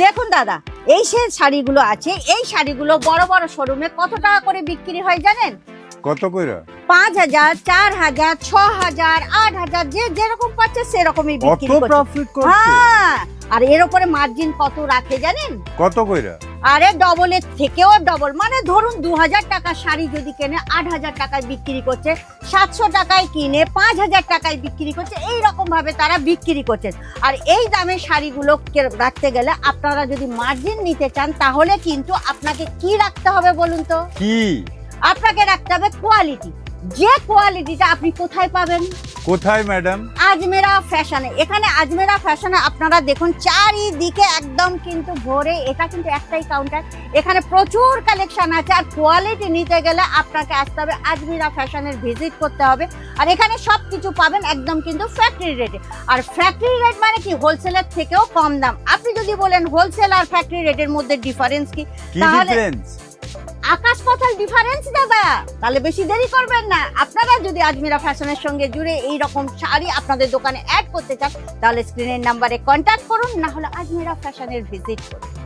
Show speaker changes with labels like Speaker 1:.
Speaker 1: দেখুন দাদা, এই সে শাড়িগুলো আছে, এই শাড়িগুলো বড় বড় শোরুমে কত টাকা করে বিক্রি হয় জানেন?
Speaker 2: কত কইরা?
Speaker 1: 5,000, 4,000, 6,000, 8,000, যে যেরকম পাচ্ছে সেরকমই
Speaker 2: কত
Speaker 1: বিক্রি করছে।
Speaker 2: প্রফিট করছে?
Speaker 1: হ্যাঁ, আর এর উপরে মার্জিন কত রাখে জানেন?
Speaker 2: কত কইরা?
Speaker 1: আরে ডবলের থেকেও ডবল, মানে ধরুন 2,000 টাকার শাড়ি যদি কেনে 8,000 টাকায় বিক্রি করছে, 700 টাকায় কিনে 5,000 টাকায় বিক্রি করছে, এই রকম ভাবে তারা বিক্রি করছেন। আর এই দামের শাড়িগুলো রাখতে গেলে আপনারা যদি মার্জিন নিতে চান তাহলে কিন্তু আপনাকে কি রাখতে হবে বলুন তো?
Speaker 2: কি?
Speaker 1: আপনাকে রাখতে হবে কোয়ালিটি। যে কোয়ালিটিটা আপনি কোথায় পাবেন?
Speaker 2: কোথায় ম্যাডাম?
Speaker 1: আজমেরা ফ্যাশনে। এখানে আজমেরা ফ্যাশনে আপনারা দেখুন চারিদিকে একদম কিন্তু ভরে, এটা কিন্তু একটাই কাউন্টার, এখানে প্রচুর কালেকশন আছে। আর কোয়ালিটি নিতে গেলে আপনাকে আসতে হবে আজমেরা ফ্যাশনের, ভিজিট করতে হবে। আর এখানে সব কিছু পাবেন একদম কিন্তু ফ্যাক্টরি রেটে। আর ফ্যাক্টরি রেট মানে কি, হোলসেলের থেকেও কম দাম। আপনি যদি বলেন হোলসেল আর ফ্যাক্টরি রেটের মধ্যে ডিফারেন্স কি,
Speaker 2: কি
Speaker 1: তাহলে
Speaker 2: ডিফারেন্স?
Speaker 1: আকাশ পাতাল ডিফারেন্স দাদা। তাহলে বেশি দেরি করবেন না, আপনারা যদি আজমেরা ফ্যাশনের সঙ্গে জুড়ে এই রকম শাড়ি আপনাদের দোকানে অ্যাড করতে চান তাহলে স্ক্রিনের নাম্বারে কন্ট্যাক্ট করুন, না হলে আজমেরা ফ্যাশনের ভিজিট করুন।